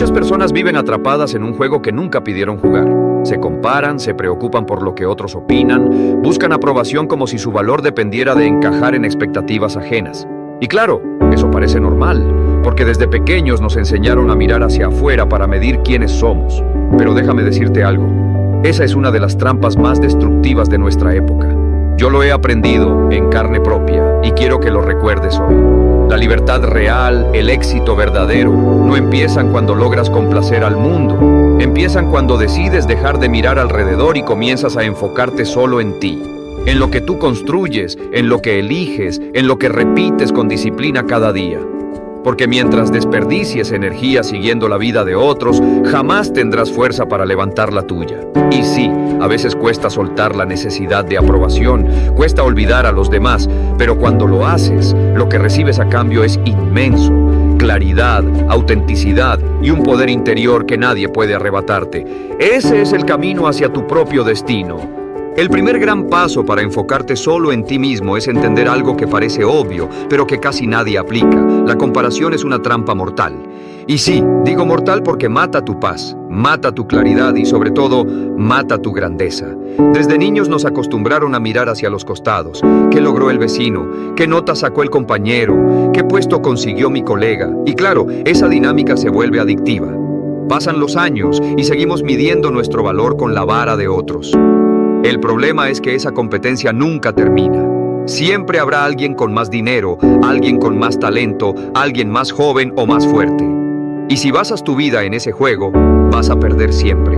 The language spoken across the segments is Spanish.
Muchas personas viven atrapadas en un juego que nunca pidieron jugar. Se comparan, se preocupan por lo que otros opinan, buscan aprobación como si su valor dependiera de encajar en expectativas ajenas. Y claro, eso parece normal, porque desde pequeños nos enseñaron a mirar hacia afuera para medir quiénes somos. Pero déjame decirte algo, esa es una de las trampas más destructivas de nuestra época. Yo lo he aprendido en carne propia y quiero que lo recuerdes hoy. La libertad real, el éxito verdadero, no empiezan cuando logras complacer al mundo. Empiezan cuando decides dejar de mirar alrededor y comienzas a enfocarte solo en ti. En lo que tú construyes, en lo que eliges, en lo que repites con disciplina cada día. Porque mientras desperdicies energía siguiendo la vida de otros, jamás tendrás fuerza para levantar la tuya. Y sí, a veces cuesta soltar la necesidad de aprobación, cuesta olvidar a los demás, pero cuando lo haces, lo que recibes a cambio es inmenso. Claridad, autenticidad y un poder interior que nadie puede arrebatarte. Ese es el camino hacia tu propio destino. El primer gran paso para enfocarte solo en ti mismo es entender algo que parece obvio, pero que casi nadie aplica. La comparación es una trampa mortal. Y sí, digo mortal porque mata tu paz, mata tu claridad y sobre todo, mata tu grandeza. Desde niños nos acostumbraron a mirar hacia los costados. ¿Qué logró el vecino? ¿Qué nota sacó el compañero? ¿Qué puesto consiguió mi colega? Y claro, esa dinámica se vuelve adictiva. Pasan los años y seguimos midiendo nuestro valor con la vara de otros. El problema es que esa competencia nunca termina. Siempre habrá alguien con más dinero, alguien con más talento, alguien más joven o más fuerte. Y si basas tu vida en ese juego, vas a perder siempre.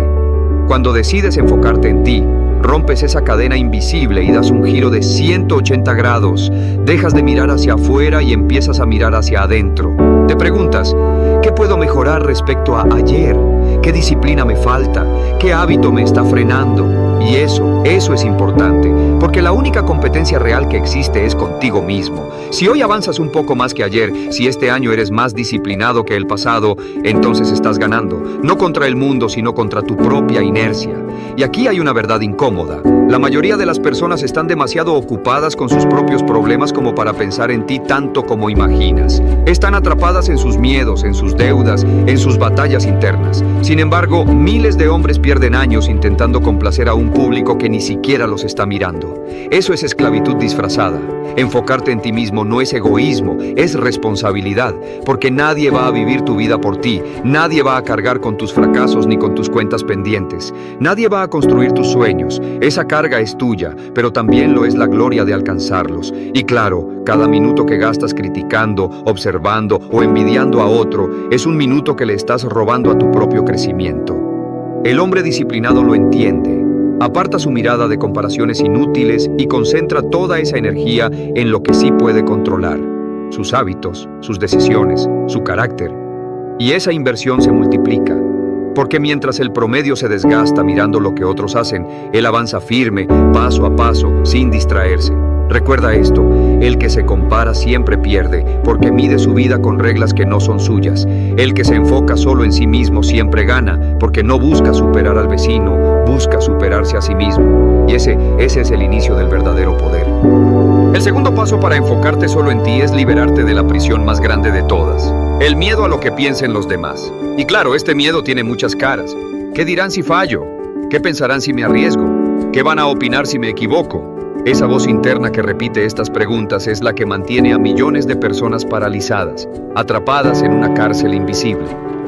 Cuando decides enfocarte en ti, rompes esa cadena invisible y das un giro de 180 grados. Dejas de mirar hacia afuera y empiezas a mirar hacia adentro. Te preguntas, ¿qué puedo mejorar respecto a ayer? ¿Qué disciplina me falta? ¿Qué hábito me está frenando? Y eso es importante, porque la única competencia real que existe es contigo mismo. Si hoy avanzas un poco más que ayer, si este año eres más disciplinado que el pasado, entonces estás ganando, no contra el mundo, sino contra tu propia inercia. Y aquí hay una verdad incómoda. La mayoría de las personas están demasiado ocupadas con sus propios problemas como para pensar en ti tanto como imaginas. Están atrapadas en sus miedos, en sus deudas, en sus batallas internas. Sin embargo, miles de hombres pierden años intentando complacer a un público que ni siquiera los está mirando. Eso es esclavitud disfrazada. Enfocarte en ti mismo no es egoísmo, es responsabilidad, porque nadie va a vivir tu vida por ti, nadie va a cargar con tus fracasos ni con tus cuentas pendientes, nadie va a construir tus sueños. Esa carga es tuya, pero también lo es la gloria de alcanzarlos. Y claro, cada minuto que gastas criticando, observando o envidiando a otro es un minuto que le estás robando a tu propio crecimiento. El hombre disciplinado lo entiende. Aparta su mirada de comparaciones inútiles y concentra toda esa energía en lo que sí puede controlar: sus hábitos, sus decisiones, su carácter. Y esa inversión se multiplica, porque mientras el promedio se desgasta mirando lo que otros hacen, él avanza firme, paso a paso, sin distraerse. Recuerda esto, el que se compara siempre pierde, porque mide su vida con reglas que no son suyas. El que se enfoca solo en sí mismo siempre gana, porque no busca superar al vecino, busca superarse a sí mismo. Y ese es el inicio del verdadero poder. El segundo paso para enfocarte solo en ti es liberarte de la prisión más grande de todas: el miedo a lo que piensen los demás. Y claro, este miedo tiene muchas caras. ¿Qué dirán si fallo? ¿Qué pensarán si me arriesgo? ¿Qué van a opinar si me equivoco? Esa voz interna que repite estas preguntas es la que mantiene a millones de personas paralizadas, atrapadas en una cárcel invisible.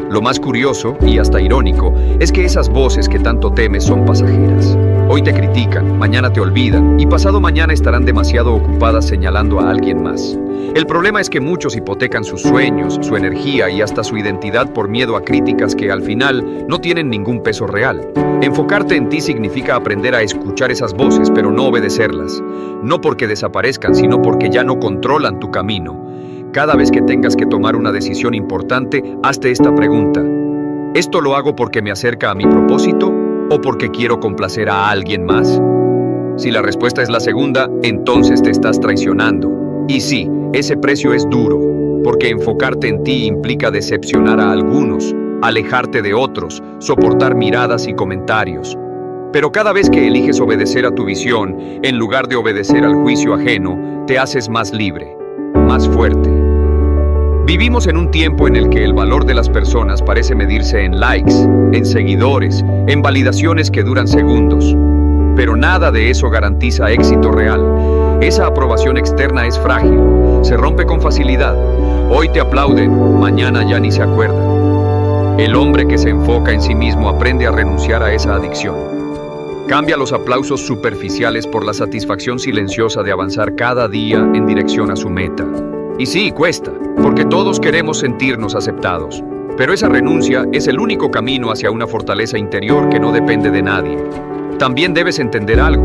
Lo más curioso, y hasta irónico, es que esas voces que tanto temes son pasajeras. Hoy te critican, mañana te olvidan, y pasado mañana estarán demasiado ocupadas señalando a alguien más. El problema es que muchos hipotecan sus sueños, su energía y hasta su identidad por miedo a críticas que al final no tienen ningún peso real. Enfocarte en ti significa aprender a escuchar esas voces, pero no obedecerlas. No porque desaparezcan, sino porque ya no controlan tu camino. Cada vez que tengas que tomar una decisión importante, hazte esta pregunta: ¿esto lo hago porque me acerca a mi propósito o porque quiero complacer a alguien más? Si la respuesta es la segunda, entonces te estás traicionando. Y sí, ese precio es duro, porque enfocarte en ti implica decepcionar a algunos, alejarte de otros, soportar miradas y comentarios. Pero cada vez que eliges obedecer a tu visión, en lugar de obedecer al juicio ajeno, te haces más libre, más fuerte. Vivimos en un tiempo en el que el valor de las personas parece medirse en likes, en seguidores, en validaciones que duran segundos. Pero nada de eso garantiza éxito real. Esa aprobación externa es frágil, se rompe con facilidad. Hoy te aplauden, mañana ya ni se acuerdan. El hombre que se enfoca en sí mismo aprende a renunciar a esa adicción. Cambia los aplausos superficiales por la satisfacción silenciosa de avanzar cada día en dirección a su meta. Y sí, cuesta, porque todos queremos sentirnos aceptados. Pero esa renuncia es el único camino hacia una fortaleza interior que no depende de nadie. También debes entender algo.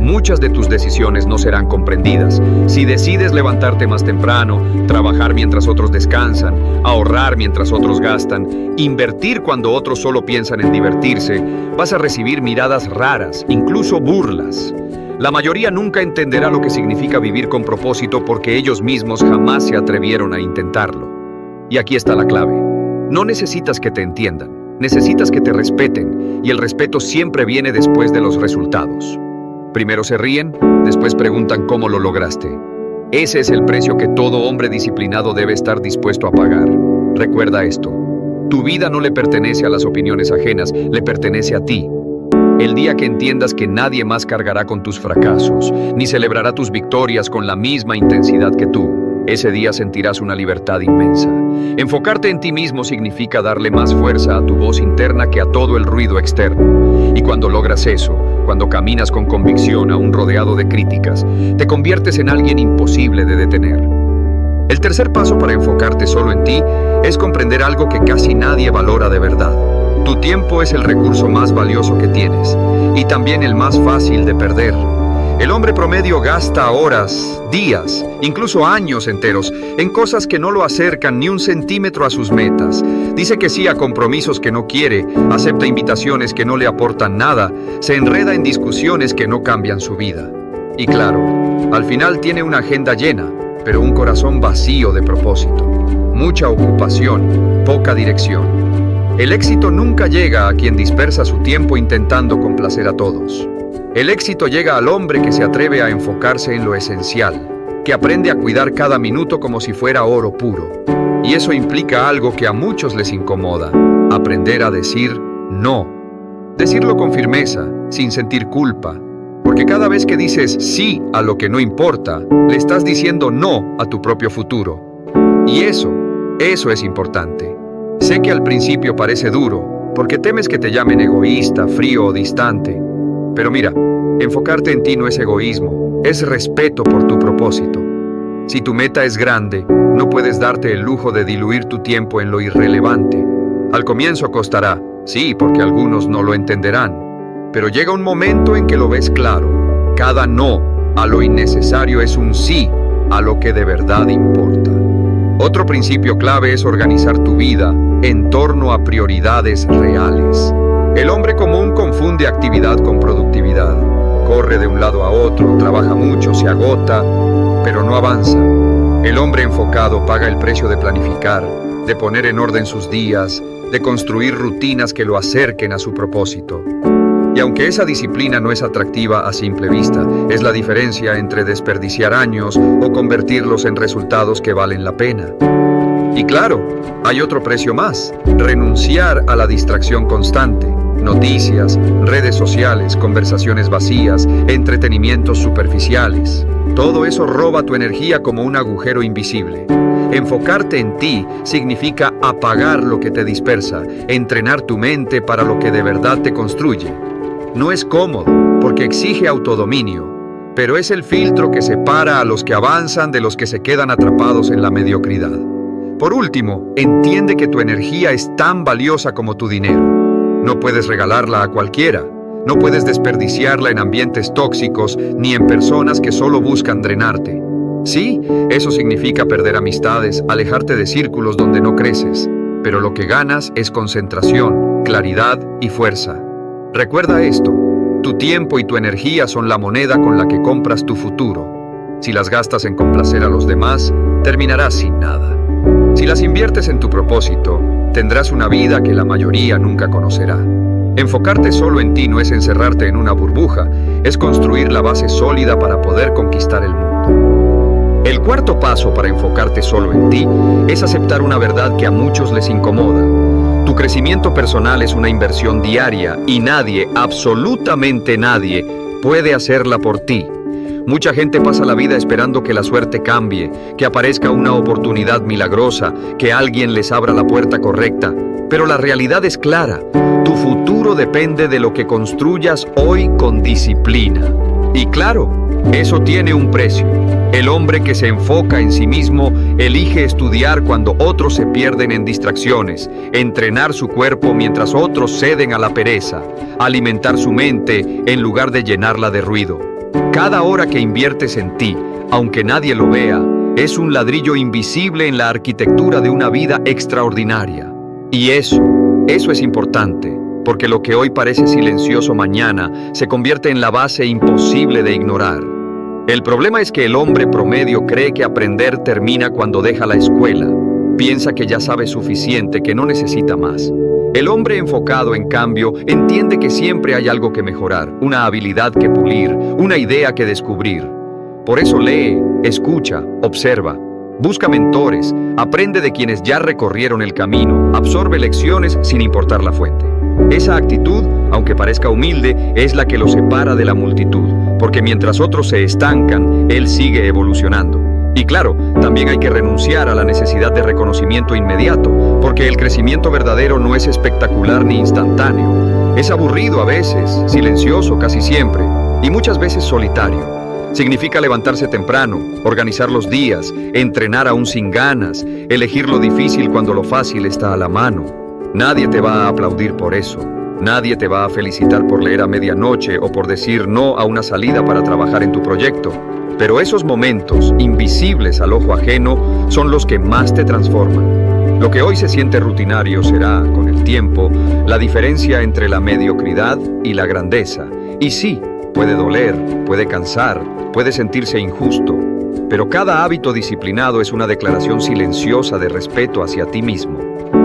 Muchas de tus decisiones no serán comprendidas. Si decides levantarte más temprano, trabajar mientras otros descansan, ahorrar mientras otros gastan, invertir cuando otros solo piensan en divertirse, vas a recibir miradas raras, incluso burlas. La mayoría nunca entenderá lo que significa vivir con propósito porque ellos mismos jamás se atrevieron a intentarlo. Y aquí está la clave. No necesitas que te entiendan, necesitas que te respeten, y el respeto siempre viene después de los resultados. Primero se ríen, después preguntan cómo lo lograste. Ese es el precio que todo hombre disciplinado debe estar dispuesto a pagar. Recuerda esto. Tu vida no le pertenece a las opiniones ajenas, le pertenece a ti. El día que entiendas que nadie más cargará con tus fracasos, ni celebrará tus victorias con la misma intensidad que tú, ese día sentirás una libertad inmensa. Enfocarte en ti mismo significa darle más fuerza a tu voz interna que a todo el ruido externo. Y cuando logras eso, cuando caminas con convicción aún rodeado de críticas, te conviertes en alguien imposible de detener. El tercer paso para enfocarte solo en ti es comprender algo que casi nadie valora de verdad. Tu tiempo es el recurso más valioso que tienes y también el más fácil de perder. El hombre promedio gasta horas, días, incluso años enteros en cosas que no lo acercan ni un centímetro a sus metas. Dice que sí a compromisos que no quiere, acepta invitaciones que no le aportan nada, se enreda en discusiones que no cambian su vida. Y claro, al final tiene una agenda llena, pero un corazón vacío de propósito. Mucha ocupación, poca dirección. El éxito nunca llega a quien dispersa su tiempo intentando complacer a todos. El éxito llega al hombre que se atreve a enfocarse en lo esencial, que aprende a cuidar cada minuto como si fuera oro puro. Y eso implica algo que a muchos les incomoda: aprender a decir no. Decirlo con firmeza, sin sentir culpa. Porque cada vez que dices sí a lo que no importa, le estás diciendo no a tu propio futuro. Y eso es importante. Sé que al principio parece duro, porque temes que te llamen egoísta, frío o distante. Pero mira, enfocarte en ti no es egoísmo, es respeto por tu propósito. Si tu meta es grande, no puedes darte el lujo de diluir tu tiempo en lo irrelevante. Al comienzo costará, sí, porque algunos no lo entenderán. Pero llega un momento en que lo ves claro. Cada no a lo innecesario es un sí a lo que de verdad importa. Otro principio clave es organizar tu vida en torno a prioridades reales. El hombre común confunde actividad con productividad. Corre de un lado a otro, trabaja mucho, se agota, pero no avanza. El hombre enfocado paga el precio de planificar, de poner en orden sus días, de construir rutinas que lo acerquen a su propósito. Y aunque esa disciplina no es atractiva a simple vista, es la diferencia entre desperdiciar años o convertirlos en resultados que valen la pena. Y claro, hay otro precio más: renunciar a la distracción constante. Noticias, redes sociales, conversaciones vacías, entretenimientos superficiales. Todo eso roba tu energía como un agujero invisible. Enfocarte en ti significa apagar lo que te dispersa, entrenar tu mente para lo que de verdad te construye. No es cómodo, porque exige autodominio, pero es el filtro que separa a los que avanzan de los que se quedan atrapados en la mediocridad. Por último, entiende que tu energía es tan valiosa como tu dinero. No puedes regalarla a cualquiera. No puedes desperdiciarla en ambientes tóxicos ni en personas que solo buscan drenarte. Sí, eso significa perder amistades, alejarte de círculos donde no creces. Pero lo que ganas es concentración, claridad y fuerza. Recuerda esto: tu tiempo y tu energía son la moneda con la que compras tu futuro. Si las gastas en complacer a los demás, terminarás sin nada. Si las inviertes en tu propósito, tendrás una vida que la mayoría nunca conocerá. Enfocarte solo en ti no es encerrarte en una burbuja, es construir la base sólida para poder conquistar el mundo. El cuarto paso para enfocarte solo en ti es aceptar una verdad que a muchos les incomoda. Tu crecimiento personal es una inversión diaria y nadie, absolutamente nadie, puede hacerla por ti. Mucha gente pasa la vida esperando que la suerte cambie, que aparezca una oportunidad milagrosa, que alguien les abra la puerta correcta. Pero la realidad es clara. Tu futuro depende de lo que construyas hoy con disciplina. Y claro, eso tiene un precio. El hombre que se enfoca en sí mismo elige estudiar cuando otros se pierden en distracciones, entrenar su cuerpo mientras otros ceden a la pereza, alimentar su mente en lugar de llenarla de ruido. Cada hora que inviertes en ti, aunque nadie lo vea, es un ladrillo invisible en la arquitectura de una vida extraordinaria. Y eso es importante, porque lo que hoy parece silencioso mañana se convierte en la base imposible de ignorar. El problema es que el hombre promedio cree que aprender termina cuando deja la escuela. Piensa que ya sabe suficiente, que no necesita más. El hombre enfocado, en cambio, entiende que siempre hay algo que mejorar, una habilidad que pulir, una idea que descubrir. Por eso lee, escucha, observa, busca mentores, aprende de quienes ya recorrieron el camino, absorbe lecciones sin importar la fuente. Esa actitud, aunque parezca humilde, es la que lo separa de la multitud, porque mientras otros se estancan, él sigue evolucionando. Y claro, también hay que renunciar a la necesidad de reconocimiento inmediato, porque el crecimiento verdadero no es espectacular ni instantáneo. Es aburrido a veces, silencioso casi siempre, y muchas veces solitario. Significa levantarse temprano, organizar los días, entrenar aún sin ganas, elegir lo difícil cuando lo fácil está a la mano. Nadie te va a aplaudir por eso. Nadie te va a felicitar por leer a medianoche o por decir no a una salida para trabajar en tu proyecto. Pero esos momentos, invisibles al ojo ajeno, son los que más te transforman. Lo que hoy se siente rutinario será, con el tiempo, la diferencia entre la mediocridad y la grandeza. Y sí, puede doler, puede cansar, puede sentirse injusto, pero cada hábito disciplinado es una declaración silenciosa de respeto hacia ti mismo.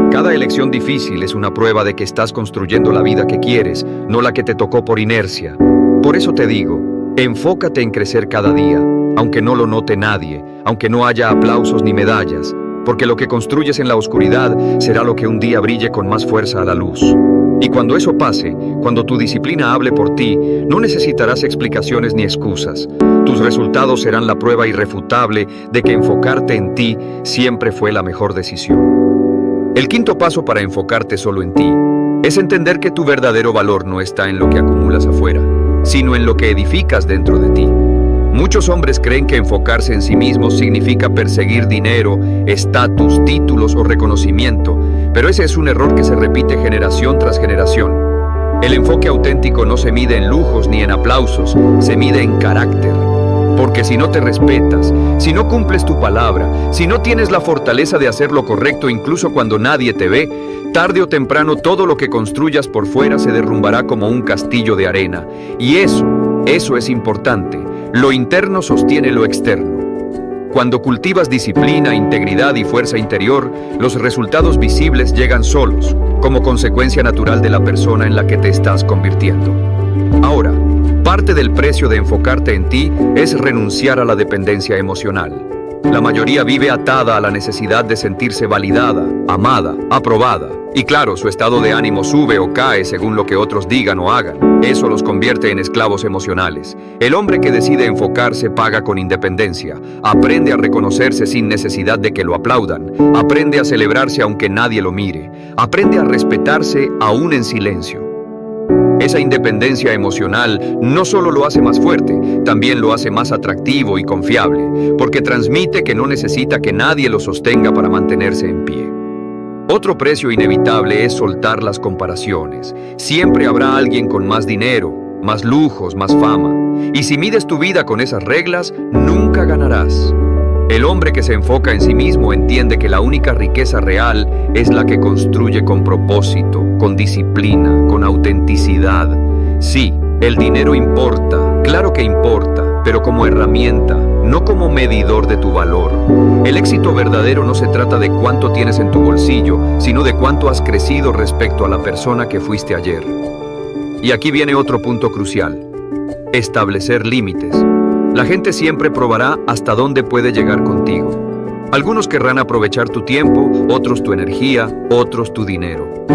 Cada elección difícil es una prueba de que estás construyendo la vida que quieres, no la que te tocó por inercia. Por eso te digo, enfócate en crecer cada día, aunque no lo note nadie, aunque no haya aplausos ni medallas, porque lo que construyes en la oscuridad será lo que un día brille con más fuerza a la luz. Y cuando eso pase, cuando tu disciplina hable por ti, no necesitarás explicaciones ni excusas. Tus resultados serán la prueba irrefutable de que enfocarte en ti siempre fue la mejor decisión. El quinto paso para enfocarte solo en ti es entender que tu verdadero valor no está en lo que acumulas afuera, sino en lo que edificas dentro de ti. Muchos hombres creen que enfocarse en sí mismos significa perseguir dinero, estatus, títulos o reconocimiento, pero ese es un error que se repite generación tras generación. El enfoque auténtico no se mide en lujos ni en aplausos, se mide en carácter. Porque si no te respetas, si no cumples tu palabra, si no tienes la fortaleza de hacer lo correcto incluso cuando nadie te ve, tarde o temprano todo lo que construyas por fuera se derrumbará como un castillo de arena. Y eso es importante. Lo interno sostiene lo externo. Cuando cultivas disciplina, integridad y fuerza interior, los resultados visibles llegan solos, como consecuencia natural de la persona en la que te estás convirtiendo. Ahora, parte del precio de enfocarte en ti es renunciar a la dependencia emocional. La mayoría vive atada a la necesidad de sentirse validada, amada, aprobada. Y claro, su estado de ánimo sube o cae según lo que otros digan o hagan. Eso los convierte en esclavos emocionales. El hombre que decide enfocarse paga con independencia. Aprende a reconocerse sin necesidad de que lo aplaudan. Aprende a celebrarse aunque nadie lo mire. Aprende a respetarse aún en silencio. Esa independencia emocional no solo lo hace más fuerte, también lo hace más atractivo y confiable, porque transmite que no necesita que nadie lo sostenga para mantenerse en pie. Otro precio inevitable es soltar las comparaciones. Siempre habrá alguien con más dinero, más lujos, más fama. Y si mides tu vida con esas reglas, nunca ganarás. El hombre que se enfoca en sí mismo entiende que la única riqueza real es la que construye con propósito, con disciplina, con autenticidad. Sí, el dinero importa, claro que importa, pero como herramienta, no como medidor de tu valor. El éxito verdadero no se trata de cuánto tienes en tu bolsillo, sino de cuánto has crecido respecto a la persona que fuiste ayer. Y aquí viene otro punto crucial: establecer límites. La gente siempre probará hasta dónde puede llegar contigo. Algunos querrán aprovechar tu tiempo, otros tu energía, otros tu dinero.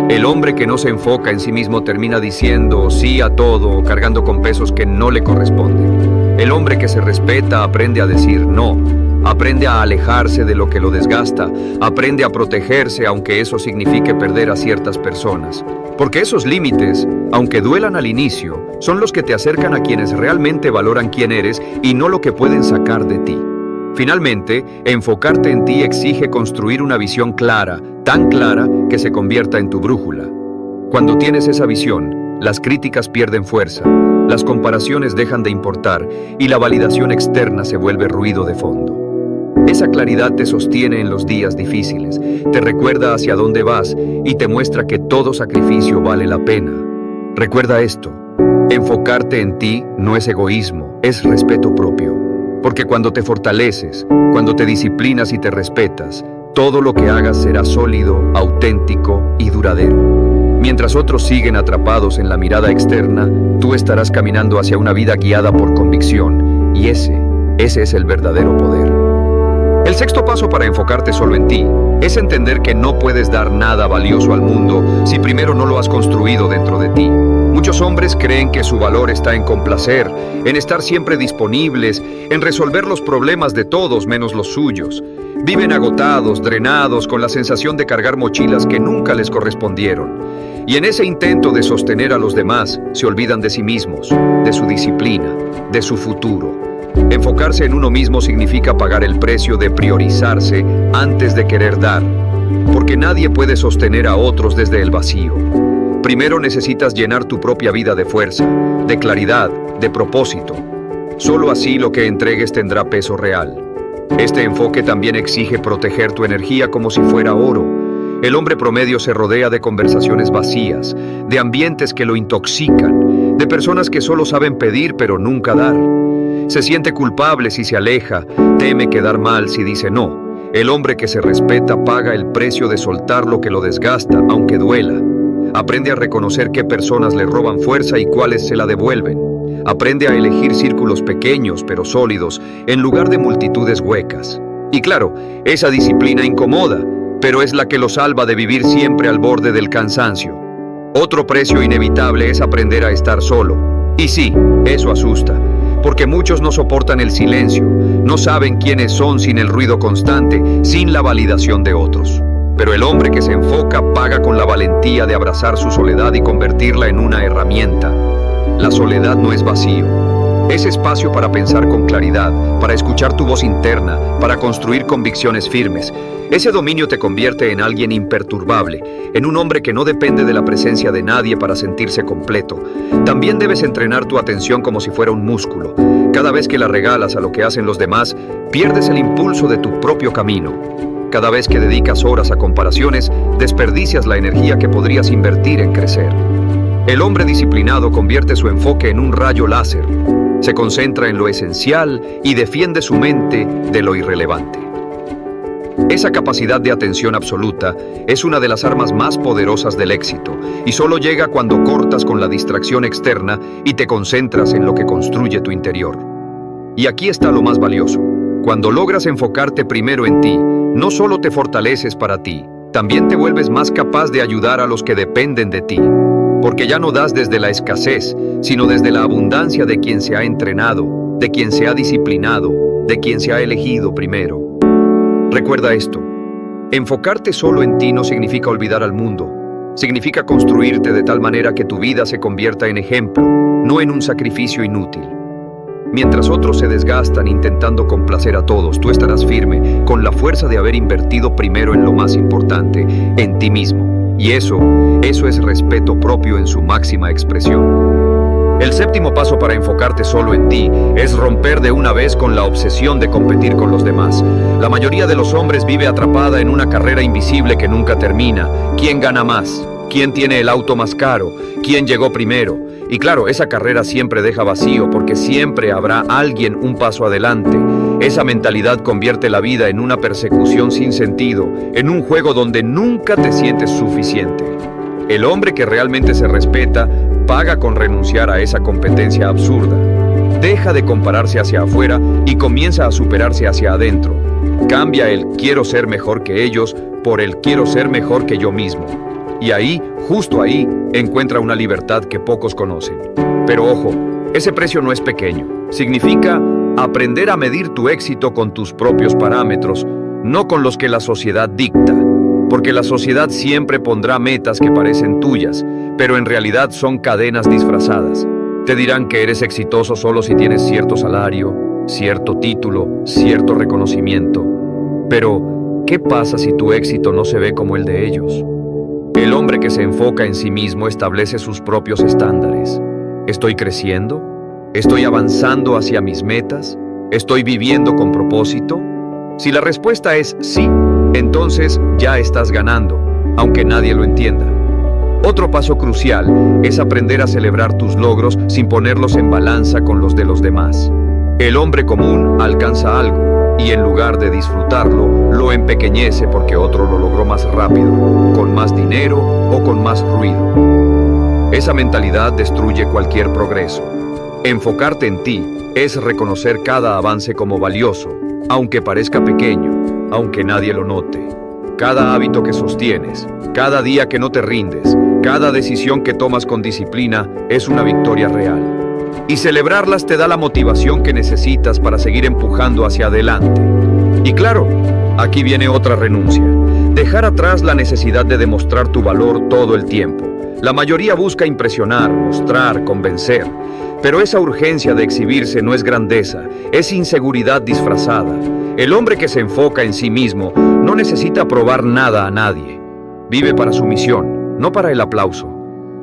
El hombre que no se enfoca en sí mismo termina diciendo sí a todo o cargando con pesos que no le corresponden. El hombre que se respeta aprende a decir no, aprende a alejarse de lo que lo desgasta, aprende a protegerse aunque eso signifique perder a ciertas personas. Porque esos límites, aunque duelan al inicio, son los que te acercan a quienes realmente valoran quién eres y no lo que pueden sacar de ti. Finalmente, enfocarte en ti exige construir una visión clara, tan clara que se convierta en tu brújula. Cuando tienes esa visión, las críticas pierden fuerza, las comparaciones dejan de importar y la validación externa se vuelve ruido de fondo. Esa claridad te sostiene en los días difíciles, te recuerda hacia dónde vas y te muestra que todo sacrificio vale la pena. Recuerda esto, enfocarte en ti no es egoísmo, es respeto propio. Porque cuando te fortaleces, cuando te disciplinas y te respetas, todo lo que hagas será sólido, auténtico y duradero. Mientras otros siguen atrapados en la mirada externa, tú estarás caminando hacia una vida guiada por convicción, y ese es el verdadero poder. El sexto paso para enfocarte solo en ti es entender que no puedes dar nada valioso al mundo si primero no lo has construido dentro de ti. Muchos hombres creen que su valor está en complacer, en estar siempre disponibles, en resolver los problemas de todos menos los suyos. Viven agotados, drenados, con la sensación de cargar mochilas que nunca les correspondieron. Y en ese intento de sostener a los demás, se olvidan de sí mismos, de su disciplina, de su futuro. Enfocarse en uno mismo significa pagar el precio de priorizarse antes de querer dar, porque nadie puede sostener a otros desde el vacío. Primero necesitas llenar tu propia vida de fuerza, de claridad, de propósito. Solo así lo que entregues tendrá peso real. Este enfoque también exige proteger tu energía como si fuera oro. El hombre promedio se rodea de conversaciones vacías, de ambientes que lo intoxican, de personas que solo saben pedir pero nunca dar. Se siente culpable si se aleja, teme quedar mal si dice no. El hombre que se respeta paga el precio de soltar lo que lo desgasta, aunque duela. Aprende a reconocer qué personas le roban fuerza y cuáles se la devuelven. Aprende a elegir círculos pequeños pero sólidos en lugar de multitudes huecas. Y claro, esa disciplina incomoda, pero es la que lo salva de vivir siempre al borde del cansancio. Otro precio inevitable es aprender a estar solo. Y sí, eso asusta, porque muchos no soportan el silencio, no saben quiénes son sin el ruido constante, sin la validación de otros. Pero el hombre que se enfoca paga con la valentía de abrazar su soledad y convertirla en una herramienta. La soledad no es vacío. Es espacio para pensar con claridad, para escuchar tu voz interna, para construir convicciones firmes. Ese dominio te convierte en alguien imperturbable, en un hombre que no depende de la presencia de nadie para sentirse completo. También debes entrenar tu atención como si fuera un músculo. Cada vez que la regalas a lo que hacen los demás, pierdes el impulso de tu propio camino. Cada vez que dedicas horas a comparaciones, desperdicias la energía que podrías invertir en crecer. El hombre disciplinado convierte su enfoque en un rayo láser. Se concentra en lo esencial y defiende su mente de lo irrelevante. Esa capacidad de atención absoluta es una de las armas más poderosas del éxito y solo llega cuando cortas con la distracción externa y te concentras en lo que construye tu interior. Y aquí está lo más valioso. Cuando logras enfocarte primero en ti, no solo te fortaleces para ti, también te vuelves más capaz de ayudar a los que dependen de ti. Porque ya no das desde la escasez, sino desde la abundancia de quien se ha entrenado, de quien se ha disciplinado, de quien se ha elegido primero. Recuerda esto, enfocarte solo en ti no significa olvidar al mundo, significa construirte de tal manera que tu vida se convierta en ejemplo, no en un sacrificio inútil. Mientras otros se desgastan intentando complacer a todos, tú estarás firme, con la fuerza de haber invertido primero en lo más importante, en ti mismo. Y eso es respeto propio en su máxima expresión. El séptimo paso para enfocarte solo en ti es romper de una vez con la obsesión de competir con los demás. La mayoría de los hombres vive atrapada en una carrera invisible que nunca termina. ¿Quién gana más? ¿Quién tiene el auto más caro? ¿Quién llegó primero? Y claro, esa carrera siempre deja vacío porque siempre habrá alguien un paso adelante. Esa mentalidad convierte la vida en una persecución sin sentido, en un juego donde nunca te sientes suficiente. El hombre que realmente se respeta paga con renunciar a esa competencia absurda. Deja de compararse hacia afuera y comienza a superarse hacia adentro. Cambia el quiero ser mejor que ellos por el quiero ser mejor que yo mismo. Y ahí, justo ahí, encuentra una libertad que pocos conocen. Pero ojo, ese precio no es pequeño. Significa aprender a medir tu éxito con tus propios parámetros, no con los que la sociedad dicta. Porque la sociedad siempre pondrá metas que parecen tuyas, pero en realidad son cadenas disfrazadas. Te dirán que eres exitoso solo si tienes cierto salario, cierto título, cierto reconocimiento. Pero, ¿qué pasa si tu éxito no se ve como el de ellos? El hombre que se enfoca en sí mismo establece sus propios estándares. ¿Estoy creciendo? ¿Estoy avanzando hacia mis metas? ¿Estoy viviendo con propósito? Si la respuesta es sí, entonces ya estás ganando, aunque nadie lo entienda. Otro paso crucial es aprender a celebrar tus logros sin ponerlos en balanza con los de los demás. El hombre común alcanza algo y en lugar de disfrutarlo, lo empequeñece porque otro lo logró más rápido, con más dinero o con más ruido. Esa mentalidad destruye cualquier progreso. Enfocarte en ti es reconocer cada avance como valioso, aunque parezca pequeño, aunque nadie lo note. Cada hábito que sostienes, cada día que no te rindes, cada decisión que tomas con disciplina es una victoria real. Y celebrarlas te da la motivación que necesitas para seguir empujando hacia adelante. Y claro, aquí viene otra renuncia. Dejar atrás la necesidad de demostrar tu valor todo el tiempo. La mayoría busca impresionar, mostrar, convencer. Pero esa urgencia de exhibirse no es grandeza, es inseguridad disfrazada. El hombre que se enfoca en sí mismo no necesita probar nada a nadie. Vive para su misión, no para el aplauso.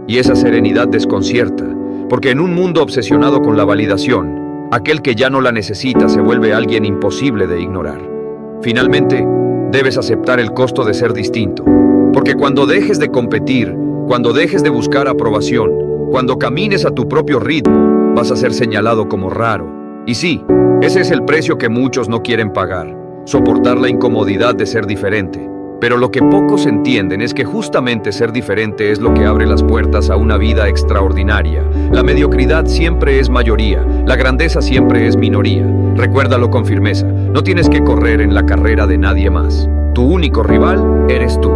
Y esa serenidad desconcierta, porque en un mundo obsesionado con la validación, aquel que ya no la necesita se vuelve alguien imposible de ignorar. Finalmente, debes aceptar el costo de ser distinto, porque cuando dejes de competir, cuando dejes de buscar aprobación, cuando camines a tu propio ritmo, vas a ser señalado como raro. Y sí, ese es el precio que muchos no quieren pagar, soportar la incomodidad de ser diferente. Pero lo que pocos entienden es que justamente ser diferente es lo que abre las puertas a una vida extraordinaria. La mediocridad siempre es mayoría, la grandeza siempre es minoría. Recuérdalo con firmeza, no tienes que correr en la carrera de nadie más. Tu único rival eres tú.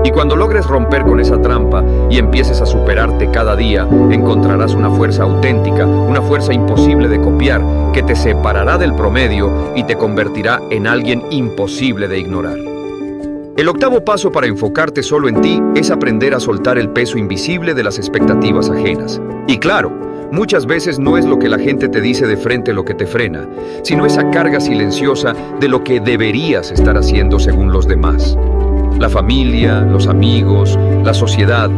Y cuando logres romper con esa trampa y empieces a superarte cada día, encontrarás una fuerza auténtica, una fuerza imposible de copiar, que te separará del promedio y te convertirá en alguien imposible de ignorar. El octavo paso para enfocarte solo en ti es aprender a soltar el peso invisible de las expectativas ajenas. Y claro, muchas veces no es lo que la gente te dice de frente lo que te frena, sino esa carga silenciosa de lo que deberías estar haciendo según los demás. La familia, los amigos, la sociedad,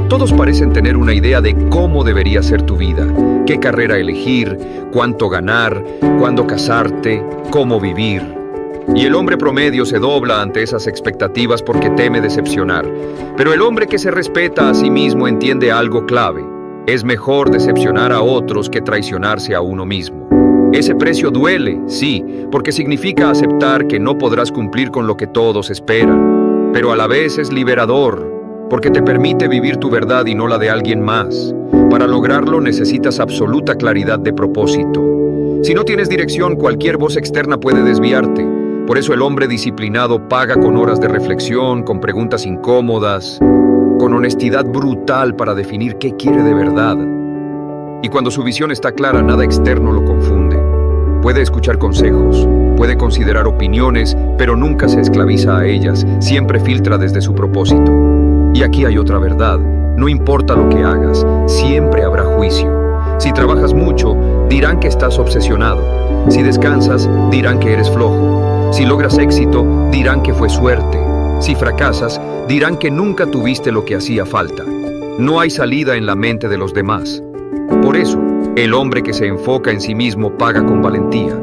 todos parecen tener una idea de cómo debería ser tu vida, qué carrera elegir, cuánto ganar, cuándo casarte, cómo vivir. Y el hombre promedio se dobla ante esas expectativas porque teme decepcionar. Pero el hombre que se respeta a sí mismo entiende algo clave. Es mejor decepcionar a otros que traicionarse a uno mismo. Ese precio duele, sí, porque significa aceptar que no podrás cumplir con lo que todos esperan. Pero a la vez es liberador, porque te permite vivir tu verdad y no la de alguien más. Para lograrlo necesitas absoluta claridad de propósito. Si no tienes dirección, cualquier voz externa puede desviarte. Por eso el hombre disciplinado paga con horas de reflexión, con preguntas incómodas, con honestidad brutal para definir qué quiere de verdad. Y cuando su visión está clara, nada externo lo confunde. Puede escuchar consejos, puede considerar opiniones, pero nunca se esclaviza a ellas, siempre filtra desde su propósito. Y aquí hay otra verdad, no importa lo que hagas, siempre habrá juicio. Si trabajas mucho, dirán que estás obsesionado. Si descansas, dirán que eres flojo. Si logras éxito, dirán que fue suerte. Si fracasas, dirán que nunca tuviste lo que hacía falta. No hay salida en la mente de los demás. Por eso, el hombre que se enfoca en sí mismo paga con valentía.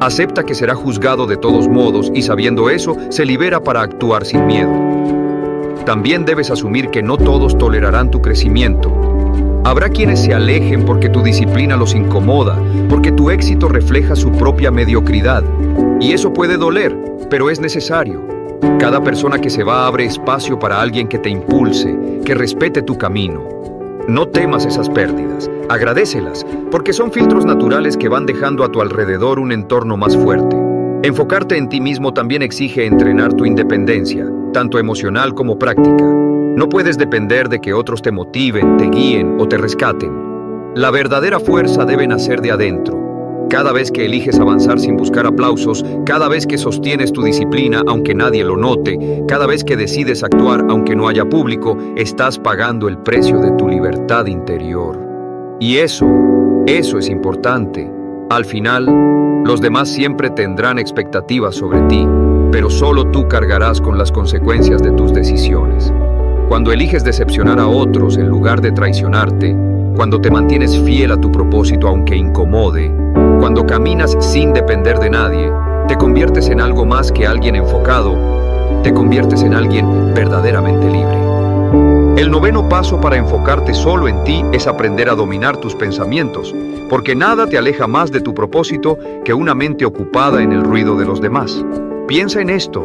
Acepta que será juzgado de todos modos y sabiendo eso, se libera para actuar sin miedo. También debes asumir que no todos tolerarán tu crecimiento. Habrá quienes se alejen porque tu disciplina los incomoda, porque tu éxito refleja su propia mediocridad. Y eso puede doler, pero es necesario. Cada persona que se va abre espacio para alguien que te impulse, que respete tu camino. No temas esas pérdidas. Agradécelas, porque son filtros naturales que van dejando a tu alrededor un entorno más fuerte. Enfocarte en ti mismo también exige entrenar tu independencia, tanto emocional como práctica. No puedes depender de que otros te motiven, te guíen o te rescaten. La verdadera fuerza debe nacer de adentro. Cada vez que eliges avanzar sin buscar aplausos, cada vez que sostienes tu disciplina aunque nadie lo note, cada vez que decides actuar aunque no haya público, estás pagando el precio de tu libertad interior. Y eso es importante. Al final, los demás siempre tendrán expectativas sobre ti, pero solo tú cargarás con las consecuencias de tus decisiones. Cuando eliges decepcionar a otros en lugar de traicionarte, cuando te mantienes fiel a tu propósito aunque incomode, cuando caminas sin depender de nadie, te conviertes en algo más que alguien enfocado, te conviertes en alguien verdaderamente libre. El noveno paso para enfocarte solo en ti es aprender a dominar tus pensamientos, porque nada te aleja más de tu propósito que una mente ocupada en el ruido de los demás. Piensa en esto.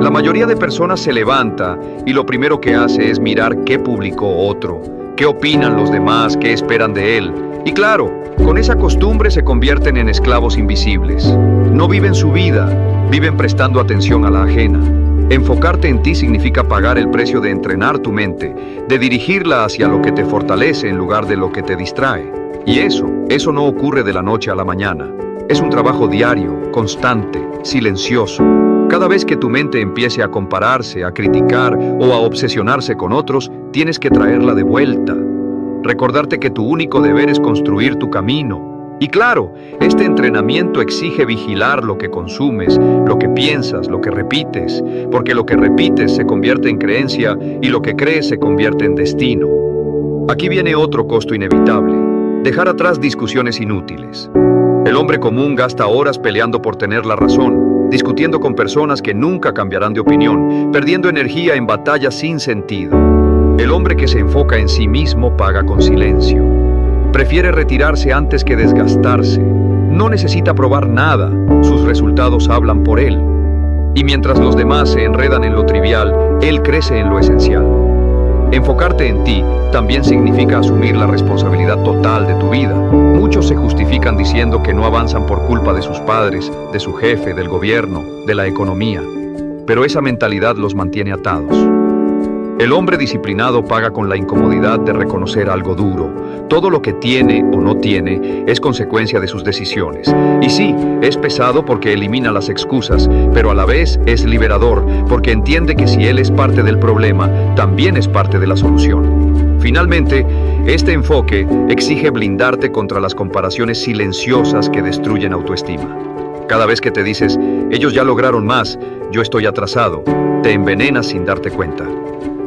La mayoría de personas se levanta y lo primero que hace es mirar qué publicó otro, qué opinan los demás, qué esperan de él. Y claro, con esa costumbre se convierten en esclavos invisibles. No viven su vida, viven prestando atención a la ajena. Enfocarte en ti significa pagar el precio de entrenar tu mente, de dirigirla hacia lo que te fortalece en lugar de lo que te distrae. Y eso no ocurre de la noche a la mañana. Es un trabajo diario, constante, silencioso. Cada vez que tu mente empiece a compararse, a criticar o a obsesionarse con otros, tienes que traerla de vuelta. Recordarte que tu único deber es construir tu camino. Y claro, este entrenamiento exige vigilar lo que consumes, lo que piensas, lo que repites, porque lo que repites se convierte en creencia y lo que crees se convierte en destino. Aquí viene otro costo inevitable: dejar atrás discusiones inútiles. El hombre común gasta horas peleando por tener la razón, discutiendo con personas que nunca cambiarán de opinión, perdiendo energía en batallas sin sentido. El hombre que se enfoca en sí mismo paga con silencio. Prefiere retirarse antes que desgastarse. No necesita probar nada, sus resultados hablan por él. Y mientras los demás se enredan en lo trivial, él crece en lo esencial. Enfocarte en ti también significa asumir la responsabilidad total de tu vida. Muchos se justifican diciendo que no avanzan por culpa de sus padres, de su jefe, del gobierno, de la economía. Pero esa mentalidad los mantiene atados. El hombre disciplinado paga con la incomodidad de reconocer algo duro. Todo lo que tiene o no tiene es consecuencia de sus decisiones. Y sí, es pesado porque elimina las excusas, pero a la vez es liberador porque entiende que si él es parte del problema, también es parte de la solución. Finalmente, este enfoque exige blindarte contra las comparaciones silenciosas que destruyen autoestima. Cada vez que te dices, ellos ya lograron más, yo estoy atrasado, te envenenas sin darte cuenta.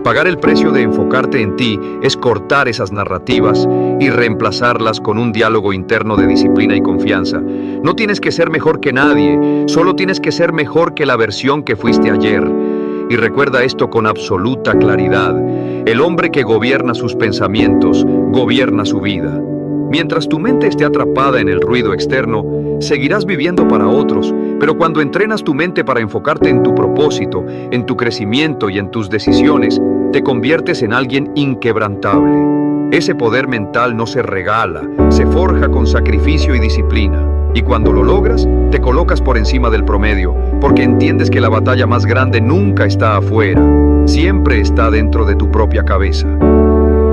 Pagar el precio de enfocarte en ti es cortar esas narrativas y reemplazarlas con un diálogo interno de disciplina y confianza. No tienes que ser mejor que nadie, solo tienes que ser mejor que la versión que fuiste ayer. Y recuerda esto con absoluta claridad: el hombre que gobierna sus pensamientos, gobierna su vida. Mientras tu mente esté atrapada en el ruido externo, seguirás viviendo para otros, pero cuando entrenas tu mente para enfocarte en tu propósito, en tu crecimiento y en tus decisiones, te conviertes en alguien inquebrantable. Ese poder mental no se regala, se forja con sacrificio y disciplina. Y cuando lo logras, te colocas por encima del promedio, porque entiendes que la batalla más grande nunca está afuera, siempre está dentro de tu propia cabeza.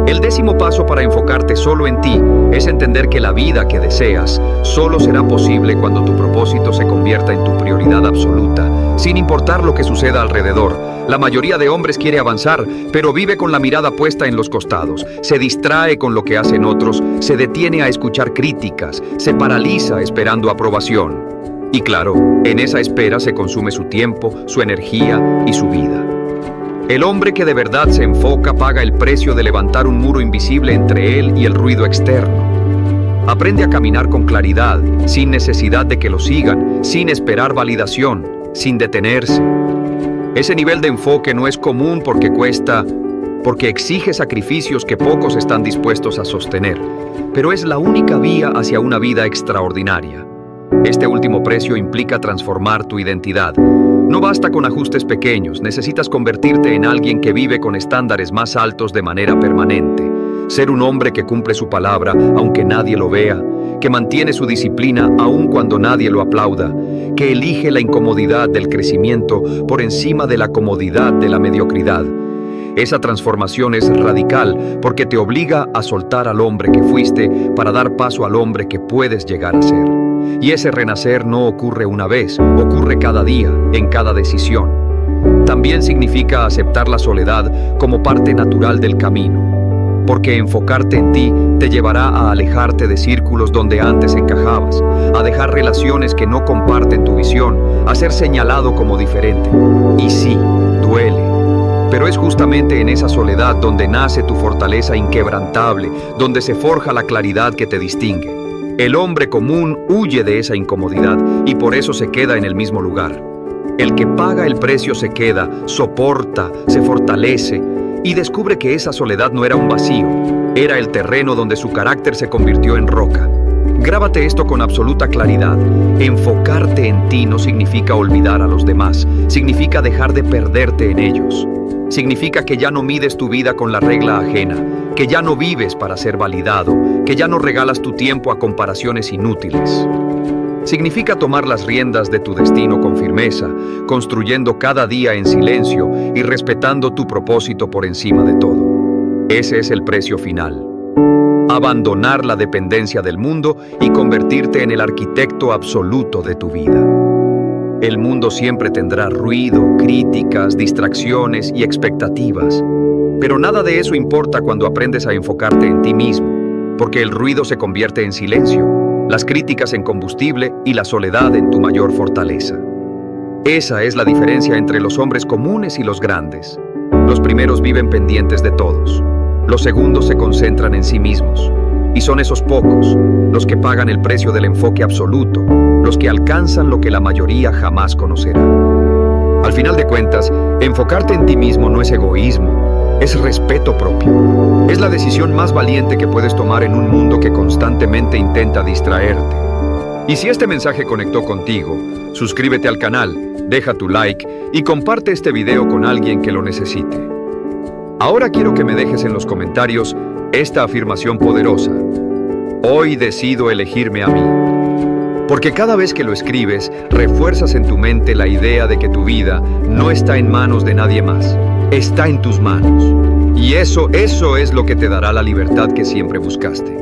El 10º paso para enfocarte solo en ti es entender que la vida que deseas solo será posible cuando tu propósito se convierta en tu prioridad absoluta, sin importar lo que suceda alrededor. La mayoría de hombres quiere avanzar, pero vive con la mirada puesta en los costados, se distrae con lo que hacen otros, se detiene a escuchar críticas, se paraliza esperando aprobación. Y claro, en esa espera se consume su tiempo, su energía y su vida. El hombre que de verdad se enfoca paga el precio de levantar un muro invisible entre él y el ruido externo. Aprende a caminar con claridad, sin necesidad de que lo sigan, sin esperar validación, sin detenerse. Ese nivel de enfoque no es común porque cuesta, porque exige sacrificios que pocos están dispuestos a sostener, pero es la única vía hacia una vida extraordinaria. Este último precio implica transformar tu identidad. No basta con ajustes pequeños, necesitas convertirte en alguien que vive con estándares más altos de manera permanente. Ser un hombre que cumple su palabra aunque nadie lo vea, que mantiene su disciplina aun cuando nadie lo aplauda, que elige la incomodidad del crecimiento por encima de la comodidad de la mediocridad. Esa transformación es radical porque te obliga a soltar al hombre que fuiste para dar paso al hombre que puedes llegar a ser. Y ese renacer no ocurre una vez, ocurre cada día, en cada decisión. También significa aceptar la soledad como parte natural del camino, porque enfocarte en ti te llevará a alejarte de círculos donde antes encajabas, a dejar relaciones que no comparten tu visión, a ser señalado como diferente. Y sí, duele. Pero es justamente en esa soledad donde nace tu fortaleza inquebrantable, donde se forja la claridad que te distingue. El hombre común huye de esa incomodidad y por eso se queda en el mismo lugar. El que paga el precio se queda, soporta, se fortalece y descubre que esa soledad no era un vacío, era el terreno donde su carácter se convirtió en roca. Grábate esto con absoluta claridad. Enfocarte en ti no significa olvidar a los demás, significa dejar de perderte en ellos. Significa que ya no mides tu vida con la regla ajena, que ya no vives para ser validado, que ya no regalas tu tiempo a comparaciones inútiles. Significa tomar las riendas de tu destino con firmeza, construyendo cada día en silencio y respetando tu propósito por encima de todo. Ese es el precio final. Abandonar la dependencia del mundo y convertirte en el arquitecto absoluto de tu vida. El mundo siempre tendrá ruido, críticas, distracciones y expectativas, pero nada de eso importa cuando aprendes a enfocarte en ti mismo, porque el ruido se convierte en silencio, las críticas en combustible y la soledad en tu mayor fortaleza. Esa es la diferencia entre los hombres comunes y los grandes. Los primeros viven pendientes de todos, los segundos se concentran en sí mismos, y son esos pocos los que pagan el precio del enfoque absoluto, los que alcanzan lo que la mayoría jamás conocerá. Al final de cuentas, enfocarte en ti mismo no es egoísmo, es respeto propio. Es la decisión más valiente que puedes tomar en un mundo que constantemente intenta distraerte. Y si este mensaje conectó contigo, suscríbete al canal, deja tu like y comparte este video con alguien que lo necesite. Ahora quiero que me dejes en los comentarios esta afirmación poderosa. Hoy decido elegirme a mí. Porque cada vez que lo escribes, refuerzas en tu mente la idea de que tu vida no está en manos de nadie más, está en tus manos. Y eso es lo que te dará la libertad que siempre buscaste.